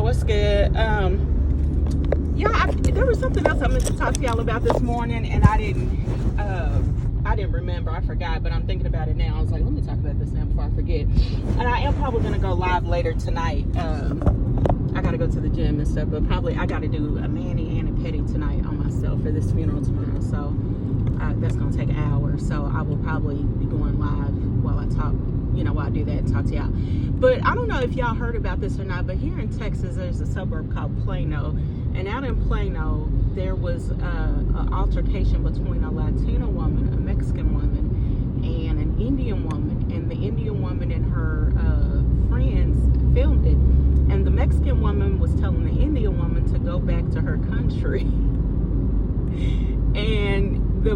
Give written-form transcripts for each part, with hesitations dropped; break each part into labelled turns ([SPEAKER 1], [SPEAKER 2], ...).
[SPEAKER 1] what's good? There was something else I meant to talk to y'all about this morning, and I didn't remember. I forgot, but I'm thinking about it now. I was like, let me talk about this now before I forget. And I am probably gonna go live later tonight. I gotta go to the gym and stuff, but probably I gotta do a mani and a pedi tonight on myself for this funeral tomorrow. So that's gonna take an hour. So I will probably be going live while I talk. While I do that and talk to y'all. But I don't know if y'all heard about this or not, but here in Texas, there's a suburb called Plano. And out in Plano, there was an altercation between a Latino woman, a Mexican woman, and an Indian woman. And the Indian woman and her friends filmed it. And the Mexican woman was telling the Indian woman to go back to her country. And the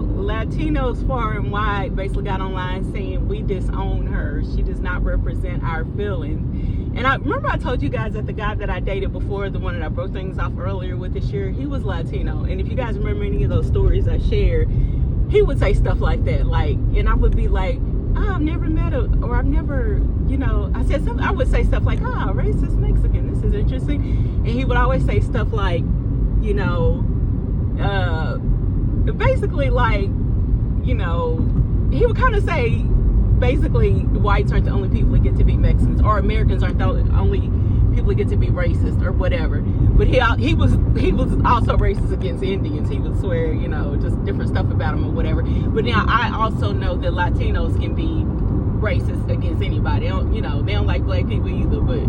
[SPEAKER 1] Latinos far and wide basically got online saying we disown her. She does not represent our feelings. And I remember I told you guys that the guy that I dated before, the one that I broke things off earlier with this year, he was Latino. And if you guys remember any of those stories I shared, he would say stuff like that. And I would be like, oh, I've never met or I've never, I would say stuff like, oh, racist Mexican, this is interesting. And he would always say stuff like, basically he would kind of say basically whites aren't the only people that get to be Mexicans, or Americans aren't the only people that get to be racist or whatever. But he was also racist against Indians. He would swear, just different stuff about them or whatever. But now I also know that Latinos can be racist against anybody. They don't like black people either, but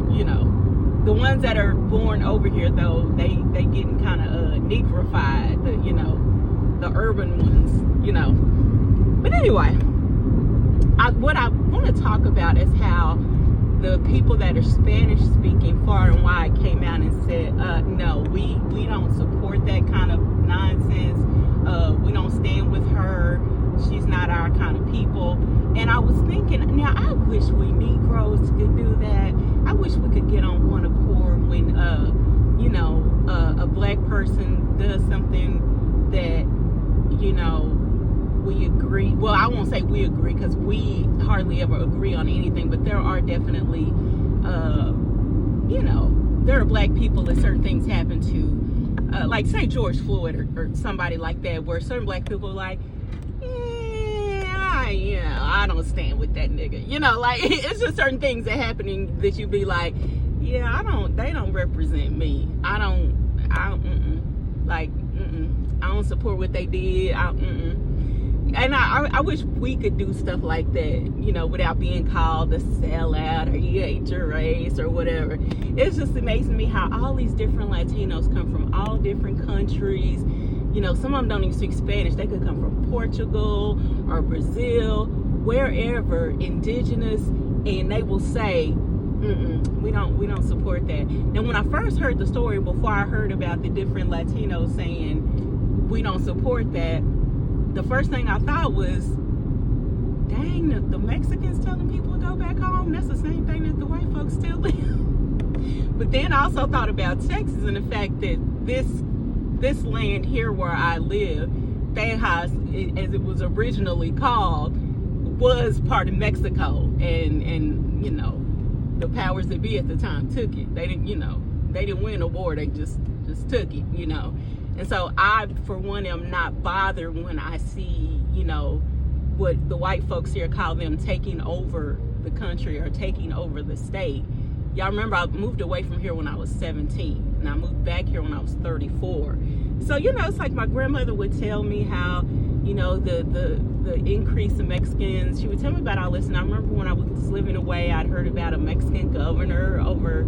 [SPEAKER 1] the ones that are born over here, though, they getting kind of negrified, the urban ones, But anyway, what I want to talk about is how the people that are Spanish speaking far and wide came out and said, no, we don't support that kind of nonsense. We don't stand with her. She's not our kind of people. And I was thinking, now I wish we Negroes could do that. I wish we could get on one accord when, a black person does something that, we agree. Well, I won't say we agree because we hardly ever agree on anything, but there are definitely, there are black people that certain things happen to, like say George Floyd or somebody like that, where certain black people are like, I don't stand with that nigga. It's just certain things that happening that you be like, they don't represent me. I don't support what they did. And I wish we could do stuff like that, without being called a sellout or you hate your race or whatever. It's just amazing to me how all these different Latinos come from all different countries. Some of them don't even speak Spanish. They could come from Portugal or Brazil, wherever, indigenous, and they will say, we don't support that. And when I first heard the story, before I heard about the different Latinos saying we don't support that, the first thing I thought was, dang, the Mexicans telling people to go back home, that's the same thing that the white folks still do. But then I also thought about Texas and the fact that this land here where I live, Tejas, as it was originally called, was part of Mexico, and the powers that be at the time took it. They didn't win a war, they just took it, And so I, for one, am not bothered when I see, what the white folks here call them taking over the country or taking over the state. Y'all remember I moved away from here when I was 17, and I moved back here when I was 34. So, it's like my grandmother would tell me how, the increase in Mexicans. She would tell me about all this, and I remember when I was living away, I'd heard about a Mexican governor or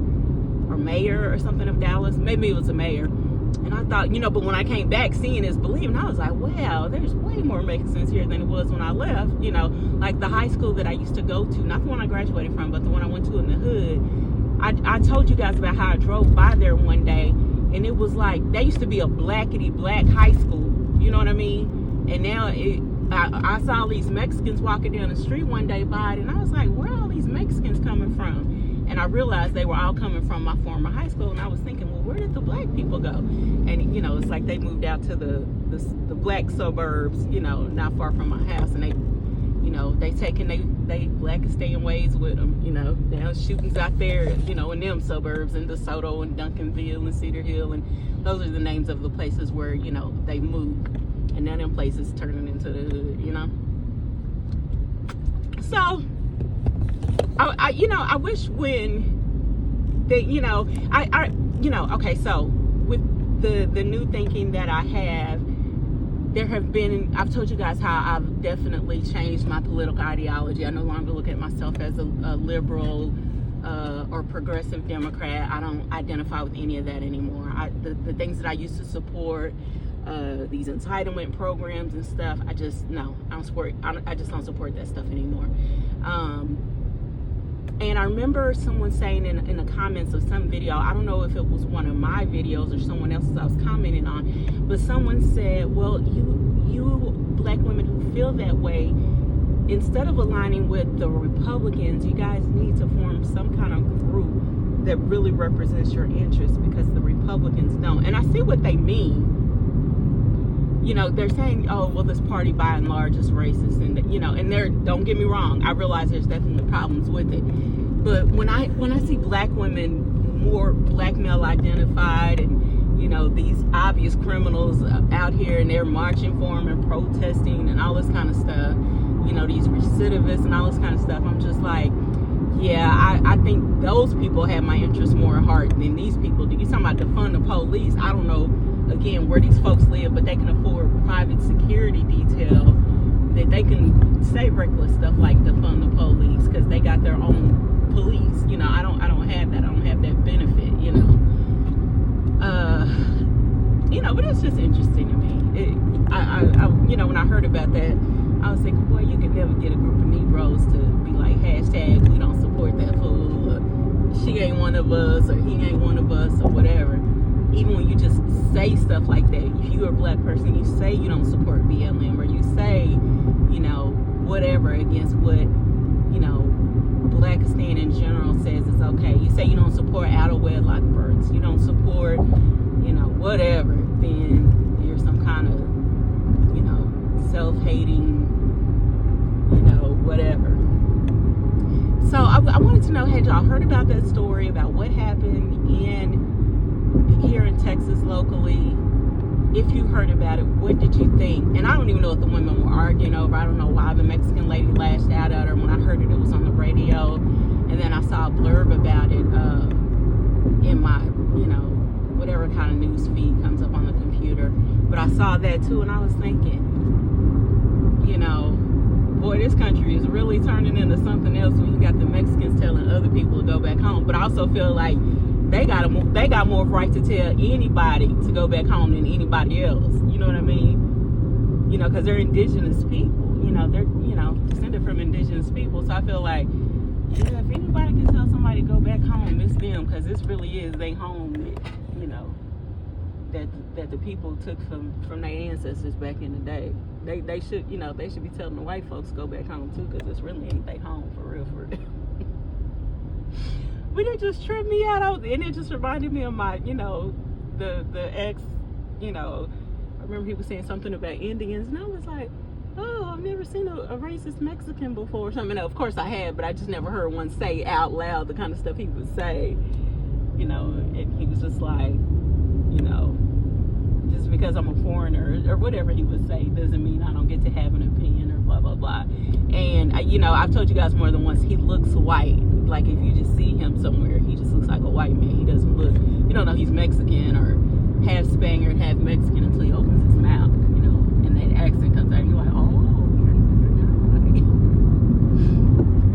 [SPEAKER 1] mayor or something of Dallas. Maybe it was a mayor. And I thought, but when I came back, seeing is believing, I was like, wow, there's way more Mexicans here than it was when I left. Like the high school that I used to go to, not the one I graduated from, but the one I went to in the hood. I told you guys about how I drove by there one day, and it was like, they used to be a blackety black high school, you know what I mean? And now I saw these Mexicans walking down the street one day by it, and I was like, where are all these Mexicans coming from? And I realized they were all coming from my former high school, and I was thinking, well, where did the black people go? And it's like they moved out to the black suburbs, not far from my house, and they You know, they taking they Blackistan ways with them. You know, now shootings out there, you know, in them suburbs, in DeSoto and Duncanville and Cedar Hill, and those are the names of the places where, you know, they moved, and now them places turning into the hood. You know, so I you know, I wish when they, you know, I you know, okay, so with the new thinking that I have, there have been, I've told you guys how I've definitely changed my political ideology. I no longer look at myself as a liberal or progressive Democrat. I don't identify with any of that anymore. The things that I used to support, these entitlement programs and stuff, I just don't support that stuff anymore. And I remember someone saying in the comments of some video, I don't know if it was one of my videos or someone else's I was commenting on, but someone said, well, you black women who feel that way, instead of aligning with the Republicans, you guys need to form some kind of group that really represents your interests, because the Republicans don't. And I see what they mean. You know, they're saying, oh, well, this party by and large is racist, and, you know, and don't get me wrong, I realize there's definitely problems with it. But when I see black women more black male identified, and, you know, these obvious criminals out here and they're marching for them and protesting and all this kind of stuff, you know, these recidivists and all this kind of stuff, I'm just like, yeah, I think those people have my interests more at heart than these people do. You're talking about defund the police. I don't know, again, where these folks live, but they can afford private security detail that they can say reckless stuff like defund the police because they got their own police. You know, I don't have that. I don't have that benefit, you know. You know, but it's just interesting to me. I you know, when I heard about that, I was thinking, boy, you could never get a group of Negroes to be like, hashtag, we don't support that fool, or she ain't one of us, or he ain't one of us, or whatever. Even when you just say stuff like that, if you're a black person, you say you don't support BLM, or you say, you know, whatever against what, you know, Blackistan in general says is okay. You say you don't support out of wedlock births, you don't support, you know, whatever, then you're some kind of, you know, self-hating, you know, whatever. So I wanted to know, had y'all heard about that story about what happened here in Texas locally? If you heard about it, what did you think? And I don't even know what the women were arguing over. I don't know why the Mexican lady lashed out at her. When I heard it was on the radio, and then I saw a blurb about it in my, you know, whatever kind of news feed comes up on the computer. But I saw that too, and I was thinking, you know, boy, this country is really turning into something else when you got the Mexicans telling other people to go back home. But I also feel like they got more right to tell anybody to go back home than anybody else. You know what I mean? You know, because they're indigenous people. You know, they're, you know, descended from indigenous people. So I feel like, yeah, if anybody can tell somebody to go back home, it's them, because this really is their home that, you know, that the people took from their ancestors back in the day. They should, you know, they should be telling the white folks to go back home too, because this really ain't their home for real. But it just tripped me out, and it just reminded me of my, you know, the ex, you know, I remember he was saying something about Indians, and I was like, oh, I've never seen a racist Mexican before or something. Now, of course I had, but I just never heard one say out loud the kind of stuff he would say, you know, and he was just like, you know, just because I'm a foreigner or whatever he would say doesn't mean I don't get to have an opinion or blah, blah, blah. And, you know, I've told you guys more than once, he looks white. Like, if you just see him somewhere, he just looks like a white man. He doesn't look, you don't know he's Mexican or half Spaniard, half Mexican until he opens his mouth, you know, and that accent comes out, and you're like, oh, you're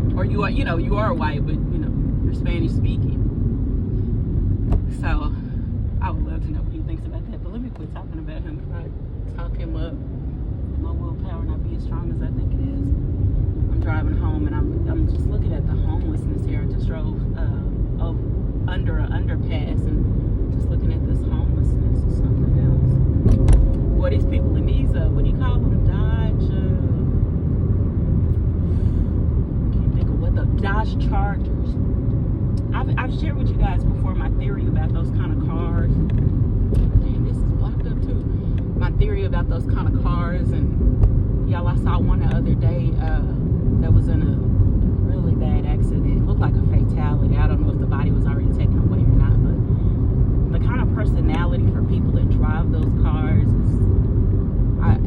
[SPEAKER 1] white. Or you are, you know, you are white, but, you know, you're Spanish speaking. So I would love to know what he thinks about that, but let me quit talking about him before I talk him up. My willpower not be as strong as I think it is. I'm driving home, and I'm just looking at the homelessness here. I just drove under an underpass, and just looking at this homelessness or something else. Boy, these people in these, what do you call them? Can't think of what the Dodge Chargers. I've shared with you guys before my theory about those kind of cars. Dang, this is blocked up too. My theory about those kind of cars, and y'all, I saw one the other day. that was in a really bad accident. It looked like a fatality. I don't know if the body was already taken away or not, but the kind of personality for people that drive those cars is, I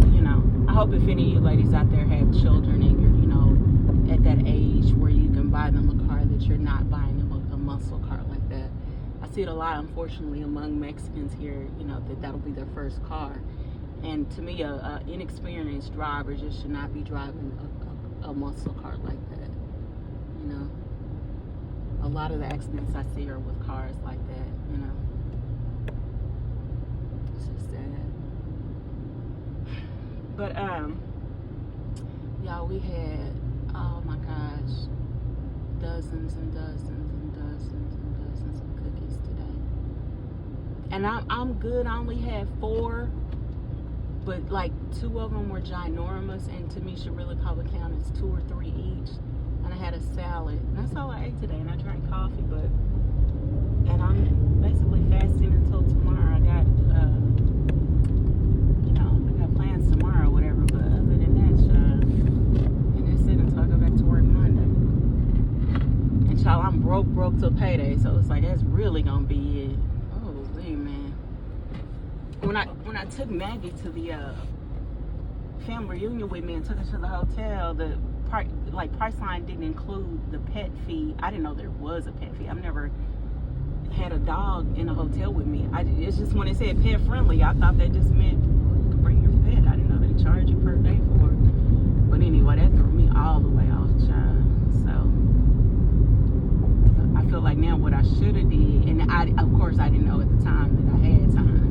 [SPEAKER 1] hope if any of you ladies out there have children and you're, at that age where you can buy them a car, that you're not buying them a muscle car like that. I see it a lot, unfortunately, among Mexicans here, that'll be their first car. And to me, a inexperienced driver just should not be driving a muscle car like that. A lot of the accidents I see are with cars like that. It's just sad. But y'all, we had, oh my gosh, dozens and dozens and dozens and dozens of cookies today. And I'm good. I only had 4. But like 2 of them were ginormous, and to me should really probably count as 2 or 3 each. And I had a salad, and that's all I ate today. And I drank coffee, and I'm basically fasting until tomorrow. I got plans tomorrow or whatever. But other than that, and that's it until I go back to work Monday. And y'all, I'm broke till payday, so it's like that's really gonna be it. Oh, man. When I took Maggie to the family reunion with me and took her to the hotel, the price line didn't include the pet fee. I didn't know there was a pet fee. I've never had a dog in a hotel with me. It's just when it said pet friendly, I thought that just meant you could bring your pet. I didn't know they charge you per day for it. But anyway, that threw me all the way off, child. So I feel like now what I should have did, and of course I didn't know at the time that I had time.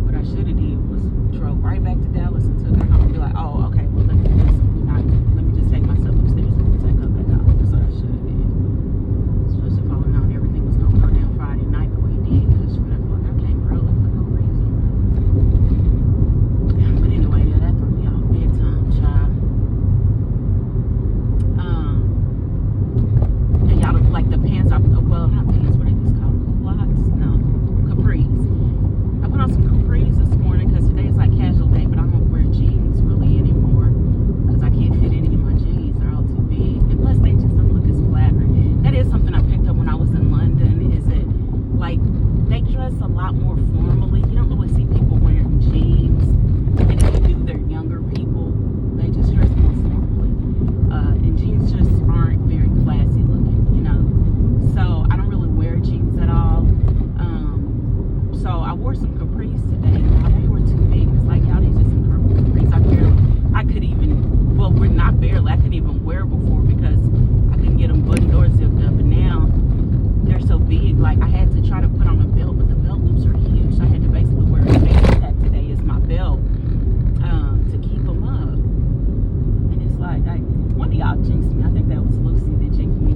[SPEAKER 1] What I should have did was drove right back to Dallas and took her home and be like, oh, okay, well, let me just take myself upstairs and take her back out. That's what I should have did. Especially if I would have known everything was going to go down Friday night the way it did, because I came early for no reason. But anyway, yeah, that threw me off big time, child. And y'all, like the pants, not pants, what are these called? Culottes? No, capris. I put on some capris this morning because today is like casual day, but I don't wear jeans really anymore because I can't fit any of my jeans. They're all too big. And plus, they just don't look as flattering. That is something I picked up when I was in London, is that, like, they dress a lot more formally. You don't really see people wearing jeans. And if you do, they're younger people. They just dress more formally. And jeans just aren't very classy looking, So I don't really wear jeans at all. So I wore some capris today. They were too big. It's like, y'all, these are some capris. I couldn't even wear before because I couldn't get them buttoned or zipped up. And now they're so big. Like, I had to try to put on a belt, but the belt loops are huge. So I had to basically wear a backpack today as my belt to keep them up. And it's like, one of y'all jinxed me. I think that was Lucy that jinxed me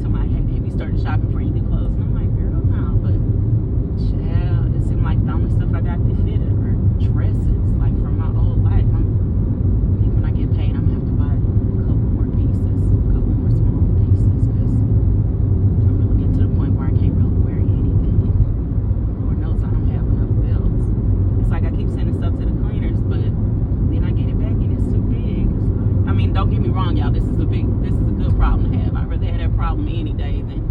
[SPEAKER 1] to my head. Have you started shopping for any new clothes? And I'm like, girl, no, but child, it seemed like the only stuff I got to fit are dresses, like from my old life. I think when I get paid, I'm gonna have to buy a couple more small pieces, because I'm really getting to the point where I can't really wear anything. Lord knows I don't have enough belts. It's like I keep sending stuff to the cleaners, but then I get it back and it's too big. It's like, I mean, don't get me wrong, y'all. This is a good problem to have. I'd rather have that problem any day than,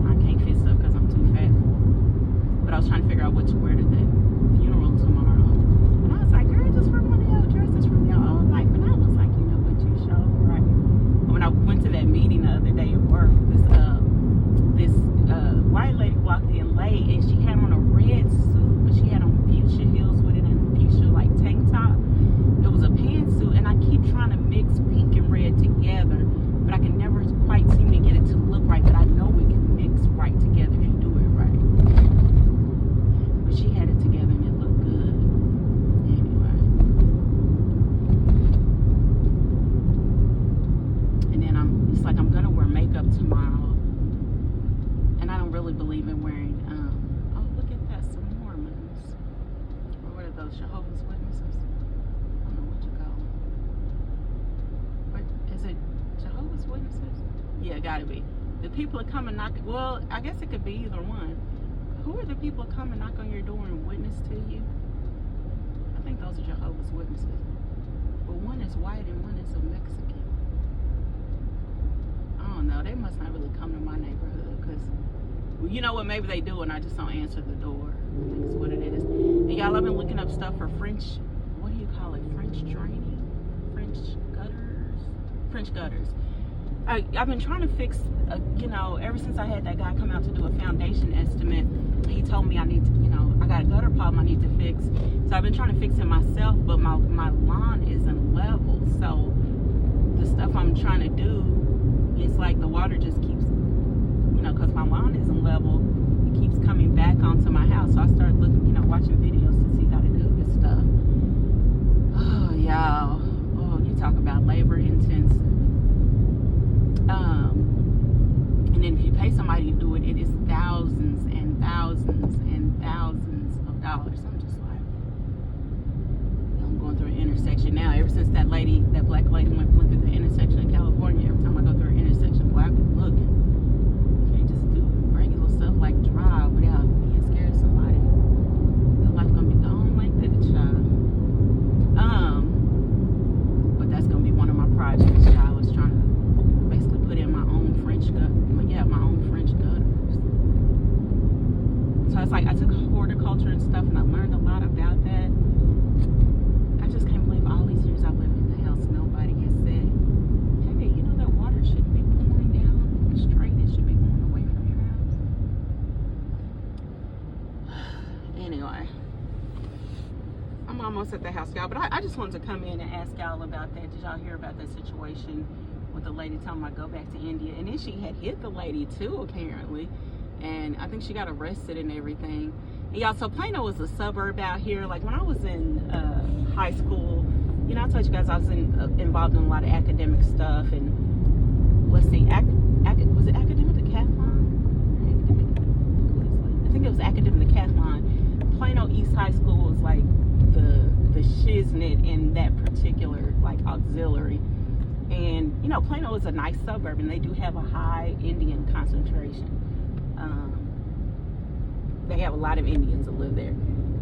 [SPEAKER 1] I can't fit stuff because I'm too fat for it. But I was trying to figure out what to wear to that funeral tomorrow. And I was like, girl, just wear one of your dresses from your old life. And I was like, what you show, right? When I went to that meeting the other day at work, this white lady walked in late, and she had on a red suit, but she had on fuchsia heels with it and a fuchsia like tank top. It was a pantsuit, and I keep trying to mix pink and red together, but I can never quite seem to get it to look right. But I know it can mix right together if you do it right. But she had it together and it looked good. Anyway. And then it's like I'm gonna wear makeup tomorrow. And I don't really believe in wearing, oh, look at that, some Mormons. Or what are those, Jehovah's Witnesses? I don't know what you call them. What, is it Jehovah's Witnesses? Yeah, gotta be. The people that come and knock, well, I guess it could be either one. Who are the people that come and knock on your door and witness to you? I think those are Jehovah's Witnesses. But one is white and one is a Mexican. I don't know. They must not really come to my neighborhood because, well, you know what? Maybe they do and I just don't answer the door. That's what it is. And y'all, I've been looking up stuff for French, what do you call it? French draining? French gutters? French gutters. I've been trying to fix, you know, ever since I had that guy come out to do a foundation estimate. He told me I need to, you know, I got a gutter problem I need to fix. So I've been trying to fix it myself, but my lawn isn't level. So the stuff I'm trying to do, it's like the water just keeps, you know, because my lawn isn't level, it keeps coming back onto my house. So I started looking, you know, watching videos to see how to do this stuff. Oh, y'all. Oh, you talk about labor intensive. And then if you pay somebody to do it, it is thousands and thousands and thousands of dollars. I'm just like, I'm going through an intersection now. Ever since that black lady went through the intersection in California, every time I go through an intersection, boy, I be looking. You can't just do regular stuff like drive without being scared of somebody. Your life gonna be gone like that, child. But that's gonna be one of my projects, child. I was trying to basically put in my own French gutters. So it's like I took horticulture and stuff and I learned a lot about that. I just can't believe all these years I've lived in the house, nobody has said, hey, you know that water shouldn't be pouring down straight, it should be going away from your house. Anyway, I'm almost at the house, y'all, but I just wanted to come in and ask y'all about that. Did y'all hear about that situation with the lady telling me I go back to India? And then she had hit the lady too, apparently. And I think she got arrested and everything. And y'all, so Plano is a suburb out here. Like when I was in high school, you know, I told you guys I was involved in a lot of academic stuff. And let's see, was it academic decathlon? I think it was academic decathlon. Plano East High School was like the shiznit in that particular like auxiliary. And you know, Plano is a nice suburb, and they do have a high Indian concentration. They have a lot of Indians that live there,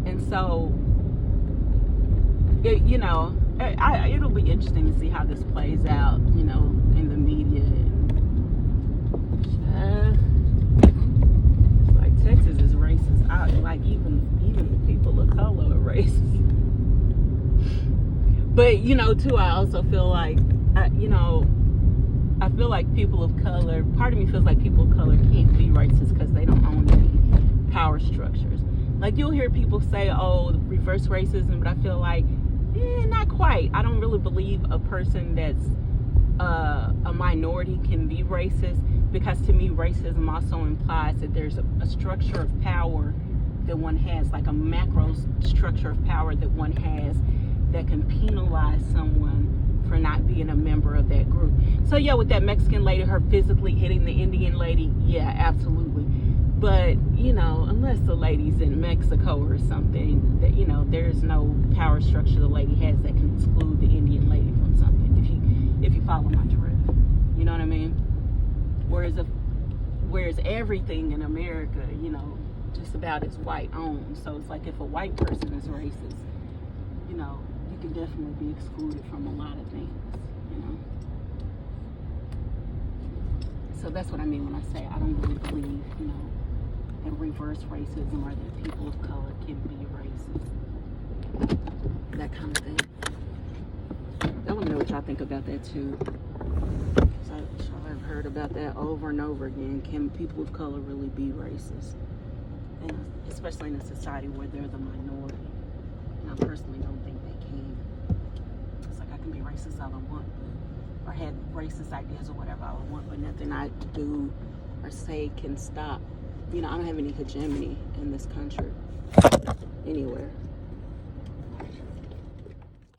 [SPEAKER 1] and so you know, it'll be interesting to see how this plays out, you know, in the media. It's like Texas is racist. Like even the people of color are racist. But you know, too, I also feel like you know, I feel like people of color, part of me feels like people of color can't be racist because they don't own any power structures. Like you'll hear people say, oh, reverse racism, but I feel like, not quite. I don't really believe a person that's a minority can be racist, because to me, racism also implies that there's a structure of power that one has, like a macro structure of power that one has that can penalize someone for not being a member of that group. So yeah, with that Mexican lady, her physically hitting the Indian lady, yeah, absolutely. But you know, unless the lady's in Mexico or something, that, you know, there's no power structure the lady has that can exclude the Indian lady from something. If you follow my drift, you know what I mean. Whereas everything in America, you know, just about is white owned. So it's like if a white person is racist, you know, you can definitely be excluded from a lot of things, you know. So that's what I mean when I say I don't really believe, you know, that reverse racism or that people of color can be racist. That kind of thing. I want to know what y'all think about that too. I've heard about that over and over again. Can people of color really be racist? And especially in a society where they're the minority. And I personally don't think they can. It's like I can be racist all I want, or have racist ideas or whatever I want, but nothing I do or say can stop. You know, I don't have any hegemony in this country anywhere.